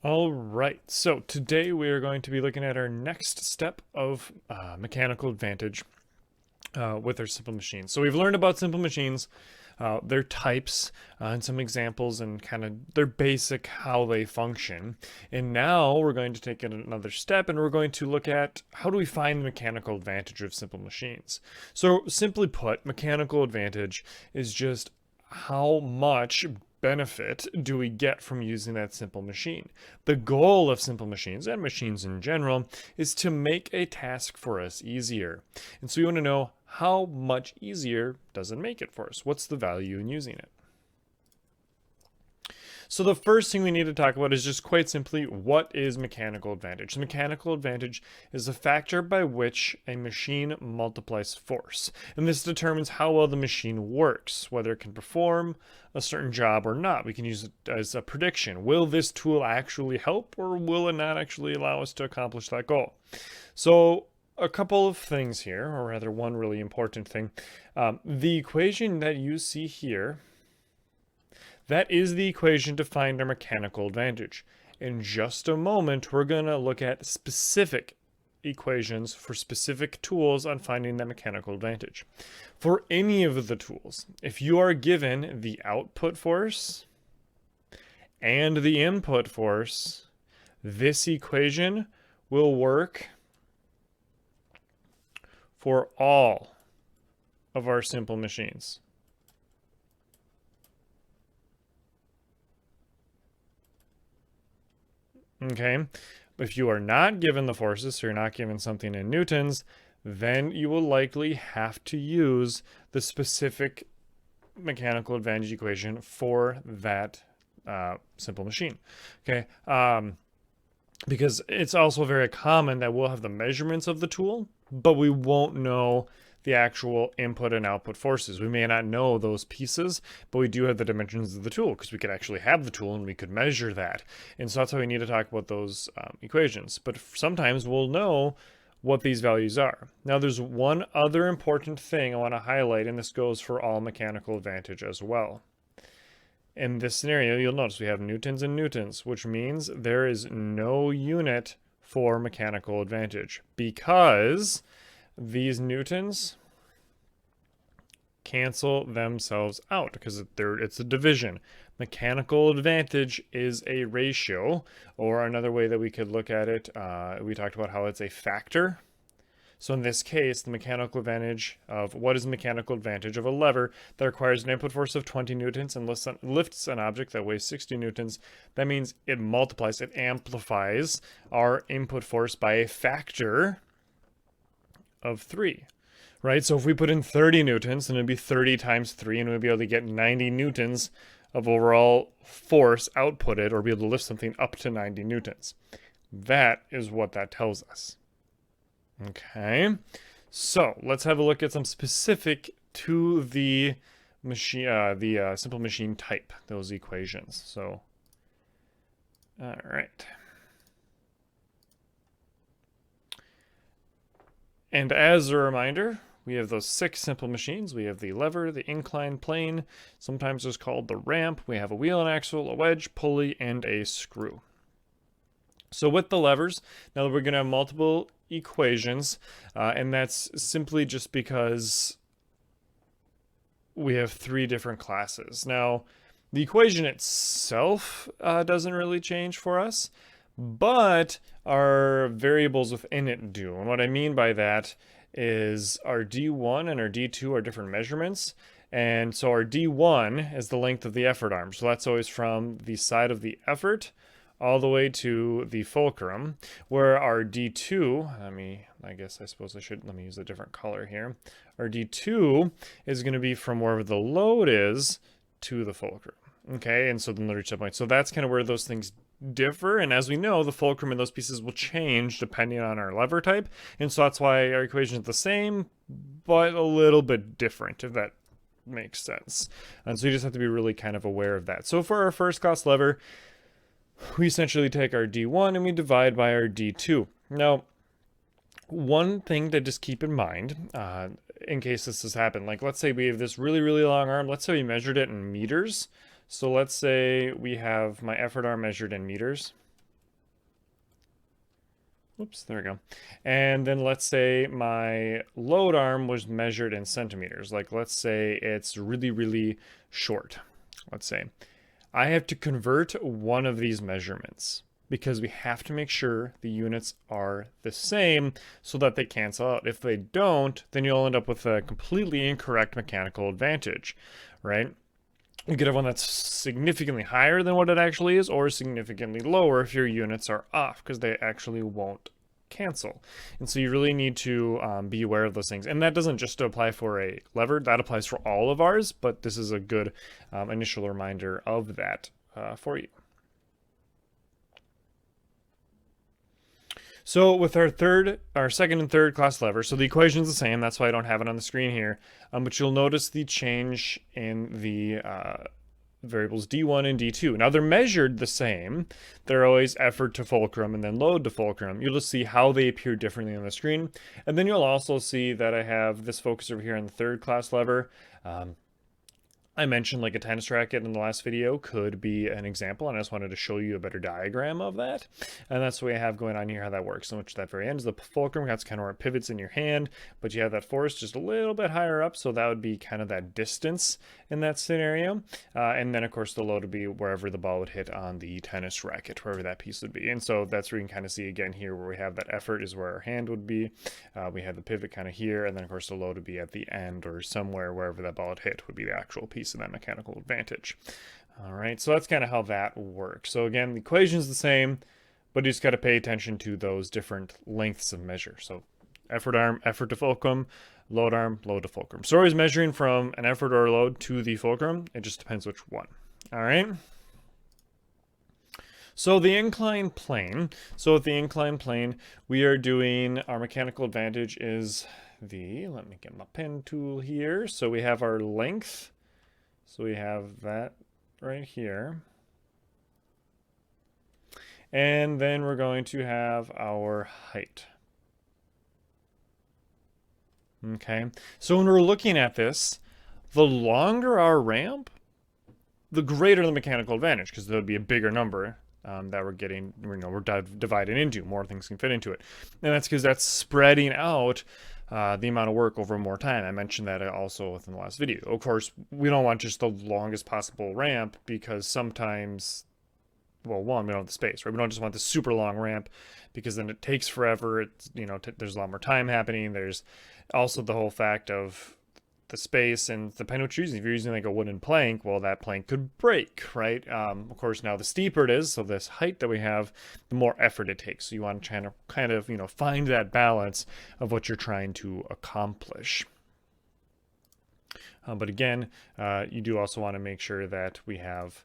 All right, so today we are going to be looking at our next step of mechanical advantage with our simple machines. So we've learned about simple machines, their types, and some examples and kind of their basic how they function. And now we're going to take it another step and we're going to look at how do we find the mechanical advantage of simple machines. So simply put, mechanical advantage is just how much benefit do we get from using that simple machine. The goal of simple machines and machines in general is to make a task for us easier. And so we want to know how much easier does it make it for us? What's the value in using it? So the first thing we need to talk about is just quite simply, what is mechanical advantage? The mechanical advantage is a factor by which a machine multiplies force. And this determines how well the machine works, whether it can perform a certain job or not. We can use it as a prediction. Will this tool actually help, or will it not actually allow us to accomplish that goal? So a couple of things here, or rather one really important thing. The equation that you see here, that is the equation to find our mechanical advantage. In just a moment, we're going to look at specific equations for specific tools on finding that mechanical advantage. For any of the tools, if you are given the output force and the input force, this equation will work for all of our simple machines. Okay, if you are not given the forces, so you're not given something in newtons, then you will likely have to use the specific mechanical advantage equation for that simple machine. Okay, because it's also very common that we'll have the measurements of the tool, but we won't know the actual input and output forces. We may not know those pieces, but we do have the dimensions of the tool because we could actually have the tool and we could measure that. And so that's why we need to talk about those equations. But sometimes we'll know what these values are. Now there's one other important thing I want to highlight, and this goes for all mechanical advantage as well. In this scenario, you'll notice we have newtons and newtons, which means there is no unit for mechanical advantage because these newtons cancel themselves out because it's a division. Mechanical advantage is a ratio, or another way that we could look at it, we talked about how it's a factor. So in this case, the mechanical advantage of what is the mechanical advantage of a lever that requires an input force of 20 newtons and lifts an object that weighs 60 newtons. That means it multiplies, it amplifies our input force by a factor of 3, right? So if we put in 30 newtons, then it'd be 30 times 3, and we'd be able to get 90 newtons of overall force outputted, or be able to lift something up to 90 newtons. That is what that tells us. Okay, so let's have a look at some specific to the machine, simple machine type, those equations. So, all right. And as a reminder, we have those 6 simple machines. We have the lever, the incline plane, sometimes it's called the ramp. We have a wheel and axle, a wedge, pulley, and a screw. So with the levers, now we're going to have multiple equations, and that's simply just because we have 3 different classes. Now, the equation itself doesn't really change for us, but our variables within it do. And what I mean by that is our D1 and our D2 are different measurements. And so our D1 is the length of the effort arm. So that's always from the side of the effort all the way to the fulcrum, where our D2, let me use a different color here. Our D2 is going to be from wherever the load is to the fulcrum. Okay, and so then they'll reach that point. So that's kind of where those things differ, and as we know, the fulcrum and those pieces will change depending on our lever type, and so that's why our equation is the same, but a little bit different, if that makes sense. And so you just have to be really kind of aware of that. So for our first class lever, we essentially take our D1 and we divide by our D2. Now, one thing to just keep in mind, in case this has happened, like let's say we have this really, really long arm. Let's say we measured it in meters. So let's say we have my effort arm measured in meters. Oops, there we go. And then let's say my load arm was measured in centimeters. Like let's say it's really, really short. Let's say I have to convert one of these measurements because we have to make sure the units are the same so that they cancel out. If they don't, then you'll end up with a completely incorrect mechanical advantage, right? You could have one that's significantly higher than what it actually is, or significantly lower if your units are off, because they actually won't cancel. And so you really need to be aware of those things. And that doesn't just apply for a lever, that applies for all of ours, but this is a good initial reminder of that for you. So with our second and third class lever, so the equation is the same, that's why I don't have it on the screen here, but you'll notice the change in the variables D1 and D2. Now they're measured the same. They're always effort to fulcrum and then load to fulcrum. You'll just see how they appear differently on the screen. And then you'll also see that I have this focus over here on the third class lever. I mentioned like a tennis racket in the last video could be an example, and I just wanted to show you a better diagram of that. And that's the way I have going on here, how that works. So which that very end is the fulcrum. That's kind of where it pivots in your hand, but you have that force just a little bit higher up, so that would be kind of that distance in that scenario. And then of course the load would be wherever the ball would hit on the tennis racket, wherever that piece would be. And so that's where you can kind of see again here where we have that effort is where our hand would be. We have the pivot kind of here, and then of course the load would be at the end or somewhere wherever that ball would hit would be the actual piece of that mechanical advantage. All right, so that's kind of how that works. So again, the equation is the same, but you just got to pay attention to those different lengths of measure. So effort arm, effort to fulcrum, load arm, load to fulcrum. So always measuring from an effort or a load to the fulcrum. It just depends which one. All right. So the incline plane. So with the incline plane, we are doing our mechanical advantage is the, let me get my pen tool here. So we have our length. So we have that right here. And then we're going to have our height. Okay, so when we're looking at this, the longer our ramp, the greater the mechanical advantage, because there would be a bigger number that we're getting, we're divided into. More things can fit into it. And that's because that's spreading out the amount of work over more time. I mentioned that also within the last video. Of course, we don't want just the longest possible ramp because sometimes, well, one, we don't have the space, right? We don't just want the super long ramp because then it takes forever. It's, there's a lot more time happening. There's also the whole fact of the space, and depending on what you're using. If you're using like a wooden plank, well, that plank could break, right? Of course, now the steeper it is, so this height that we have, the more effort it takes. So you want to try to kind of, find that balance of what you're trying to accomplish. But again, you do also want to make sure that we have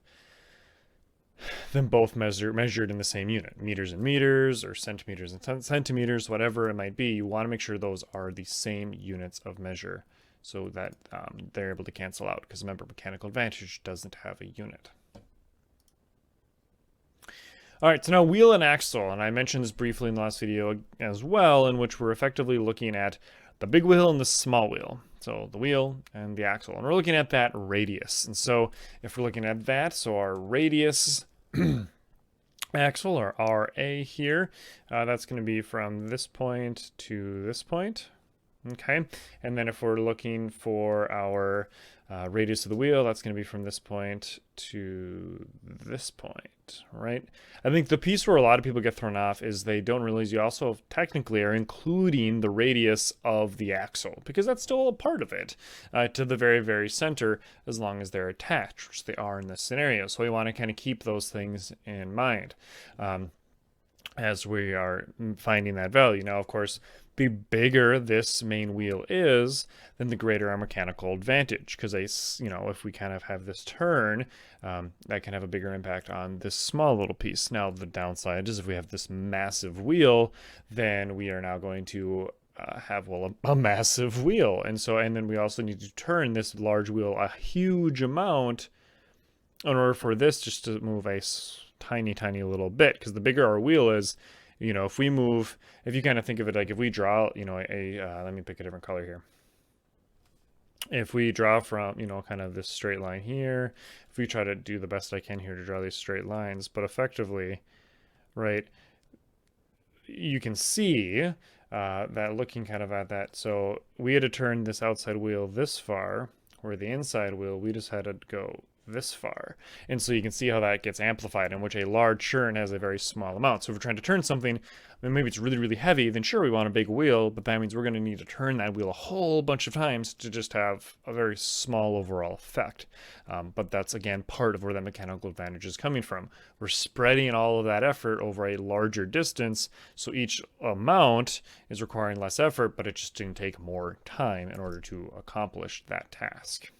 them both measured in the same unit, meters and meters, or centimeters and centimeters, whatever it might be. You want to make sure those are the same units of measure, so that they're able to cancel out, because remember, mechanical advantage doesn't have a unit. All right, so now wheel and axle, and I mentioned this briefly in the last video as well, in which we're effectively looking at the big wheel and the small wheel. So the wheel and the axle, and we're looking at that radius. And so if we're looking at that, so our radius axle, or RA here, that's going to be from this point to this point. Okay, and then if we're looking for our radius of the wheel, that's going to be from this point to this point, right? I think the piece where a lot of people get thrown off is they don't realize you also technically are including the radius of the axle, because that's still a part of it, to the very, very center, as long as they're attached, which they are in this scenario. So we want to kind of keep those things in mind as we are finding that value. Now, of course, the bigger this main wheel is, then the greater our mechanical advantage, because if we kind of have this turn, that can have a bigger impact on this small little piece. Now, the downside is if we have this massive wheel, then we are now going to have, well, a massive wheel. And then we also need to turn this large wheel a huge amount in order for this just to move a tiny, tiny little bit, because the bigger our wheel is, if we move, if you kind of think of it like if we draw, let me pick a different color here. If we draw from, kind of this straight line here, if we try to do the best I can here to draw these straight lines, but effectively, right, you can see that looking kind of at that. So we had to turn this outside wheel this far, where the inside wheel, we just had to go this far. And so you can see how that gets amplified, in which a large turn has a very small amount. So if we're trying to turn something, then maybe it's really, really heavy, then sure, we want a big wheel, but that means we're going to need to turn that wheel a whole bunch of times to just have a very small overall effect. But that's, again, part of where the mechanical advantage is coming from. We're spreading all of that effort over a larger distance, so each amount is requiring less effort, but it just didn't take more time in order to accomplish that task.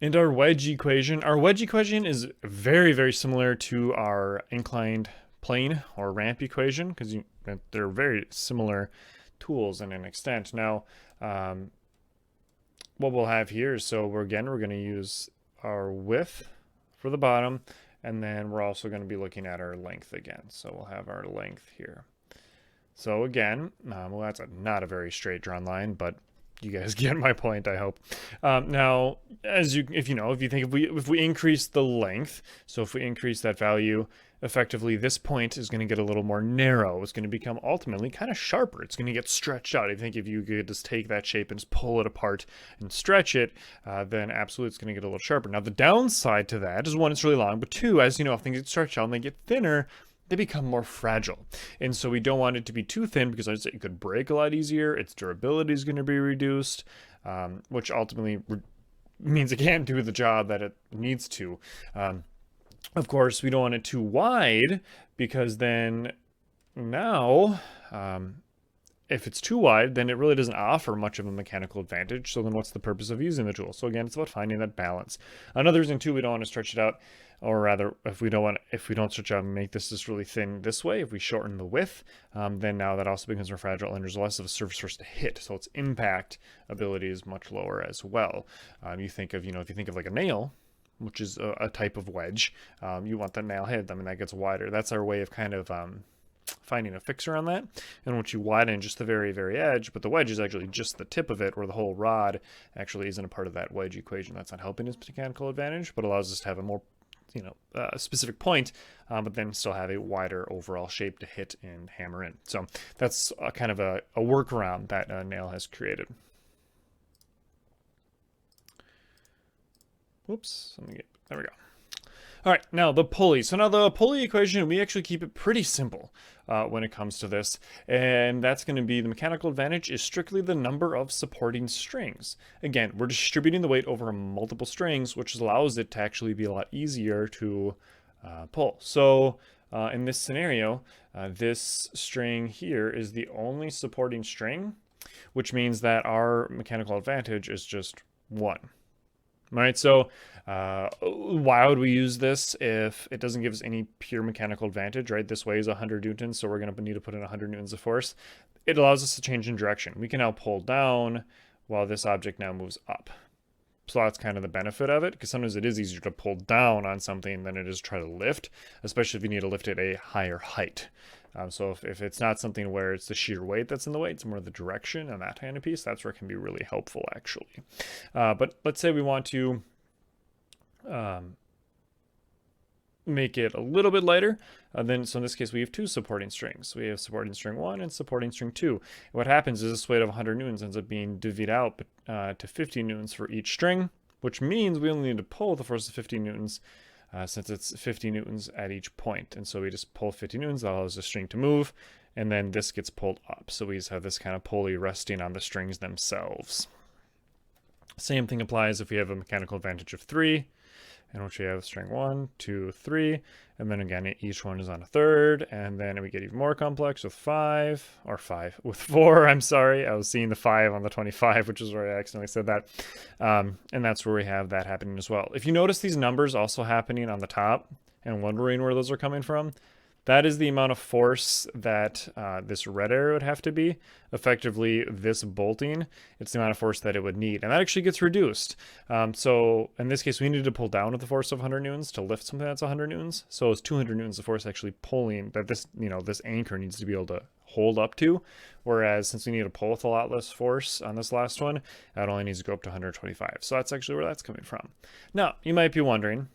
And our wedge equation is very, very similar to our inclined plane or ramp equation, because they're very similar tools in an extent. Now, what we'll have here is, so we're going to use our width for the bottom, and then we're also going to be looking at our length again. So we'll have our length here. So again, well, that's not a very straight drawn line, but you guys get my point, I hope. Now, if we increase the length, so if we increase that value, effectively this point is going to get a little more narrow. It's going to become ultimately kind of sharper. It's going to get stretched out. I think if you could just take that shape and just pull it apart and stretch it, then absolutely it's going to get a little sharper. Now, the downside to that is, one, it's really long, but two, as you know, if things get stretched out and they get thinner, they become more fragile. And so we don't want it to be too thin, because it could break a lot easier. Its durability is going to be reduced, which ultimately means it can't do the job that it needs to. Of course, we don't want it too wide, because then now, if it's too wide, then it really doesn't offer much of a mechanical advantage. So then what's the purpose of using the tool? So again, it's about finding that balance. Another reason too, we don't want to stretch it out, or rather, if we don't stretch out and make this just really thin this way, if we shorten the width, then now that also becomes more fragile, and there's less of a surface for us to hit. So its impact ability is much lower as well. If you think of like a nail, which is a type of wedge, you want that nail head. I mean, that gets wider. That's our way of kind of finding a fixer on that. And once you widen just the very, very edge, but the wedge is actually just the tip of it, where the whole rod actually isn't a part of that wedge equation. That's not helping its mechanical advantage, but allows us to have a more specific point, but then still have a wider overall shape to hit and hammer in. So that's kind of a workaround that nail has created. Whoops, there we go. All right, now the pulley. So now the pulley equation, we actually keep it pretty simple when it comes to this. And that's going to be, the mechanical advantage is strictly the number of supporting strings. Again, we're distributing the weight over multiple strings, which allows it to actually be a lot easier to pull. So in this scenario, this string here is the only supporting string, which means that our mechanical advantage is just 1. All right, so why would we use this if it doesn't give us any pure mechanical advantage, right? This weighs 100 newtons, so we're going to need to put in 100 newtons of force. It allows us to change in direction. We can now pull down while this object now moves up. So that's kind of the benefit of it, because sometimes it is easier to pull down on something than it is to try to lift, especially if you need to lift it at a higher height. So if it's not something where it's the sheer weight that's in the way, it's more the direction and that kind of piece, that's where it can be really helpful, actually. But let's say we want to make it a little bit lighter. So in this case, we have 2 supporting strings. We have supporting string 1 and supporting string 2. And what happens is this weight of 100 newtons ends up being divvied out to 50 newtons for each string, which means we only need to pull with a force of 50 newtons since it's 50 newtons at each point. And so we just pull 50 newtons, that allows the string to move, and then this gets pulled up. So we just have this kind of pulley resting on the strings themselves. Same thing applies if we have a mechanical advantage of 3, in which we have string 1, 2, 3, and then again each one is on a third, and then we get even more complex with 4. I'm sorry, I was seeing the 5 on the 25, which is where I accidentally said that, and that's where we have that happening as well. If you notice these numbers also happening on the top and wondering where those are coming from, that is the amount of force that this red arrow would have to be. Effectively, this bolting, it's the amount of force that it would need. And that actually gets reduced. So in this case, we needed to pull down with a force of 100 newtons to lift something that's 100 newtons. So it's 200 newtons of force actually pulling that this anchor needs to be able to hold up to. Whereas since we need to pull with a lot less force on this last one, that only needs to go up to 125. So that's actually where that's coming from. Now, you might be wondering,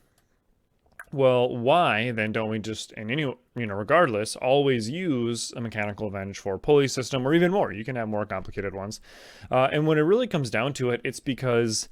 Well, why then don't we just, in any, regardless, always use a mechanical advantage for a pulley system, or even more? You can have more complicated ones. And when it really comes down to it, it's because,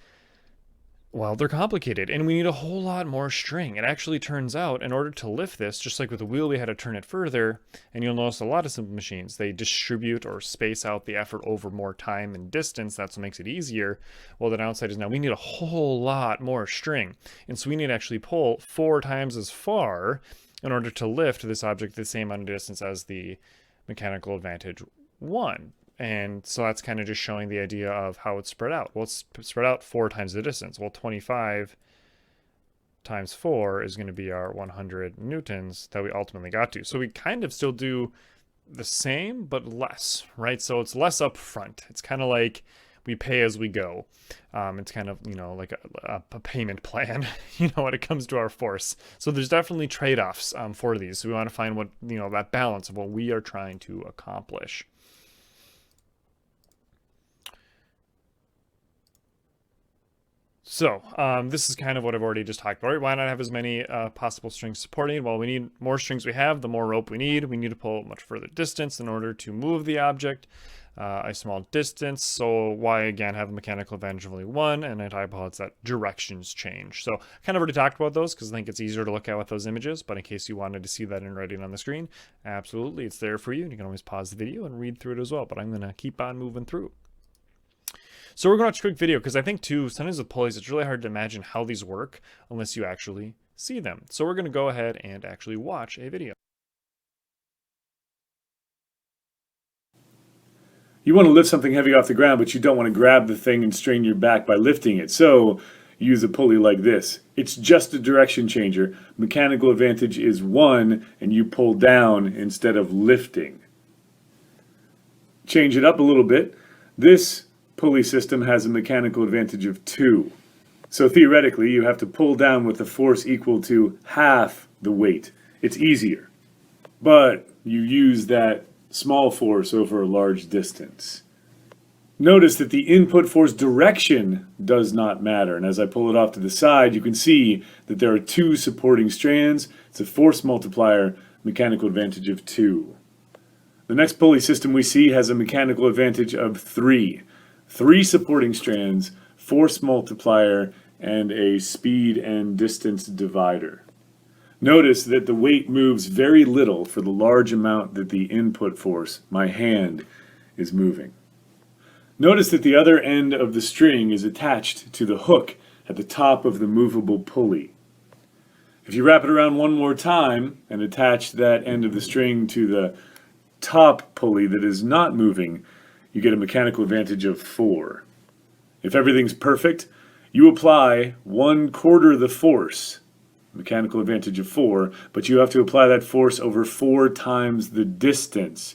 well, they're complicated and we need a whole lot more string. It actually turns out in order to lift this, just like with the wheel, we had to turn it further. And you'll notice a lot of simple machines, they distribute or space out the effort over more time and distance. That's what makes it easier. Well, the downside is now we need a whole lot more string. And so we need to actually pull 4 times as far in order to lift this object the same amount of distance as the mechanical advantage 1. And so that's kind of just showing the idea of how it's spread out. Well, it's spread out 4 times the distance. Well, 25 times 4 is going to be our 100 newtons that we ultimately got to. So we kind of still do the same, but less, right? So it's less up front. It's kind of like we pay as we go. It's kind of, like a payment plan, when it comes to our force. So there's definitely trade-offs for these. So we want to find what, that balance of what we are trying to accomplish. So this is kind of what I've already just talked about. Why not have as many possible strings supporting? Well, we need more strings we have, the more rope we need. We need to pull much further distance in order to move the object a small distance. So why, again, have a mechanical advantage of only 1? And I talk about that directions change. So kind of already talked about those because I think it's easier to look at with those images. But in case you wanted to see that in writing on the screen, absolutely, it's there for you. And you can always pause the video and read through it as well. But I'm going to keep on moving through. So we're going to watch a quick video because I think too, sometimes with pulleys, it's really hard to imagine how these work unless you actually see them. So we're going to go ahead and actually watch a video. You want to lift something heavy off the ground, but you don't want to grab the thing and strain your back by lifting it. So use a pulley like this. It's just a direction changer. Mechanical advantage is 1, and you pull down instead of lifting. Change it up a little bit. This pulley system has a mechanical advantage of 2. So theoretically, you have to pull down with a force equal to half the weight. It's easier. But you use that small force over a large distance. Notice that the input force direction does not matter. And as I pull it off to the side, you can see that there are 2 supporting strands. It's a force multiplier, mechanical advantage of 2. The next pulley system we see has a mechanical advantage of 3. 3 supporting strands, force multiplier, and a speed and distance divider. Notice that the weight moves very little for the large amount that the input force, my hand, is moving. Notice that the other end of the string is attached to the hook at the top of the movable pulley. If you wrap it around one more time and attach that end of the string to the top pulley that is not moving, you get a mechanical advantage of 4. If everything's perfect, you apply 1/4 the force, mechanical advantage of 4, but you have to apply that force over 4 times the distance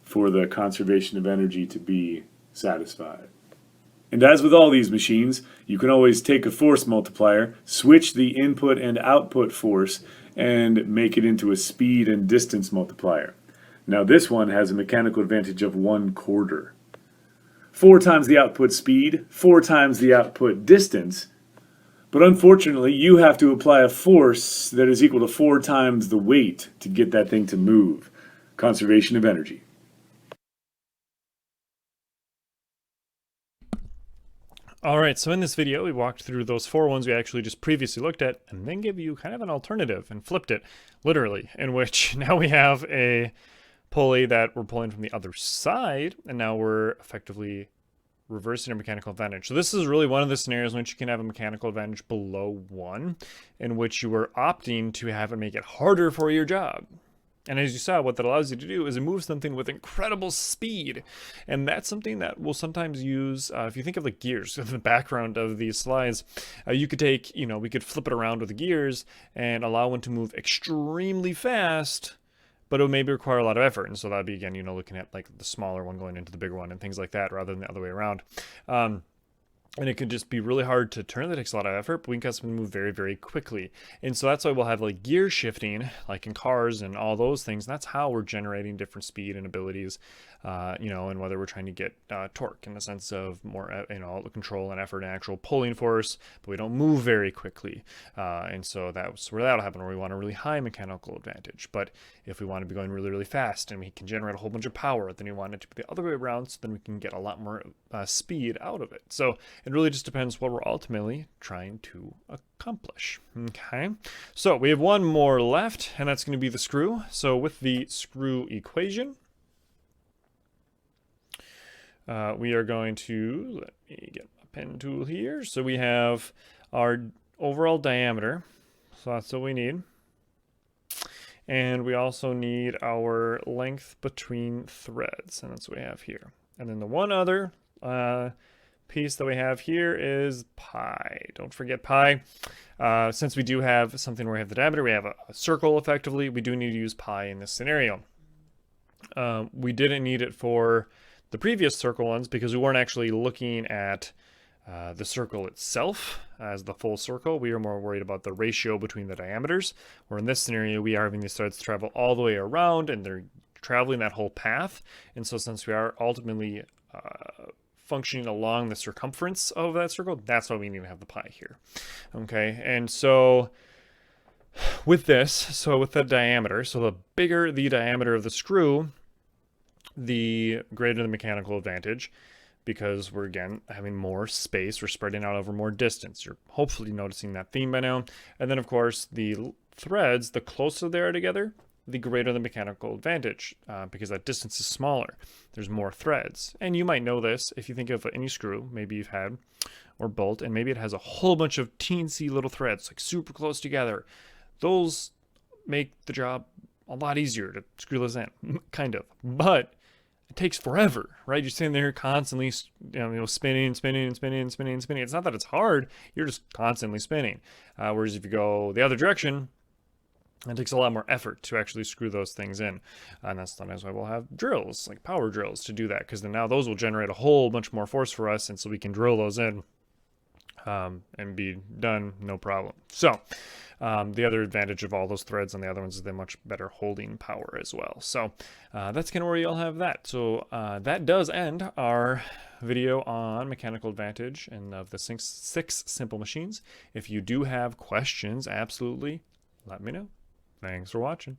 for the conservation of energy to be satisfied. And as with all these machines, you can always take a force multiplier, switch the input and output force, and make it into a speed and distance multiplier. Now this one has a mechanical advantage of 1/4. 4 times the output speed, 4 times the output distance, but unfortunately you have to apply a force that is equal to 4 times the weight to get that thing to move. Conservation of energy. All right, so in this video, we walked through those 4 ones we actually just previously looked at, and then give you kind of an alternative and flipped it, literally, in which now we have a pulley that we're pulling from the other side, and now we're effectively reversing our mechanical advantage. So this is really one of the scenarios in which you can have a mechanical advantage below 1, in which you are opting to have it make it harder for your job. And as you saw, what that allows you to do is move something with incredible speed. And that's something that we'll sometimes use, if you think of the gears in the background of these slides, you could take, we could flip it around with the gears and allow one to move extremely fast, but it would maybe require a lot of effort. And so that'd be, again, looking at like the smaller one going into the bigger one and things like that rather than the other way around. And it could just be really hard to turn. That takes a lot of effort, but we can get something to move very, very quickly. And so that's why we'll have like gear shifting, like in cars and all those things. And that's how we're generating different speed and abilities, and whether we're trying to get torque in the sense of more, control and effort and actual pulling force, but we don't move very quickly. And so that's where that'll happen, where we want a really high mechanical advantage. But if we want to be going really, really fast and we can generate a whole bunch of power, then we want it to be the other way around, so then we can get a lot more speed out of it. So it really just depends what we're ultimately trying to accomplish. Okay, so we have one more left, and that's going to be the screw. So with the screw equation, we are going to, let me get a pen tool here. So we have our overall diameter. So that's what we need. And we also need our length between threads, and that's what we have here. And then the one other piece that we have here is pi. Don't forget pi. Since we do have something where we have the diameter, we have a circle effectively, we do need to use pi in this scenario. We didn't need it for the previous circle ones because we weren't actually looking at the circle itself as the full circle. We are more worried about the ratio between the diameters, where in this scenario we are having these threads travel all the way around and they're traveling that whole path. And so since we are ultimately functioning along the circumference of that circle, that's why we need to have the pi here. Okay, and so with this, so with the diameter, so the bigger the diameter of the screw, the greater the mechanical advantage, because we're, again, having more space, we're spreading out over more distance. You're hopefully noticing that theme by now. And then, of course, the threads, the closer they are together, the greater the mechanical advantage, because that distance is smaller. There's more threads. And you might know this if you think of any screw, maybe you've had, or bolt, and maybe it has a whole bunch of teensy little threads, like super close together. Those make the job a lot easier to screw those in, kind of. But it takes forever, right? You're sitting there constantly, spinning. It's not that it's hard, you're just constantly spinning. Whereas if you go the other direction, it takes a lot more effort to actually screw those things in. And that's sometimes why we'll have drills, like power drills, to do that, because then now those will generate a whole bunch more force for us, and so we can drill those in and be done, no problem. So the other advantage of all those threads on the other ones is they're much better holding power as well. So that's kind of where you'll have that. So that does end our video on mechanical advantage and of the six simple machines. If you do have questions, absolutely let me know. Thanks for watching.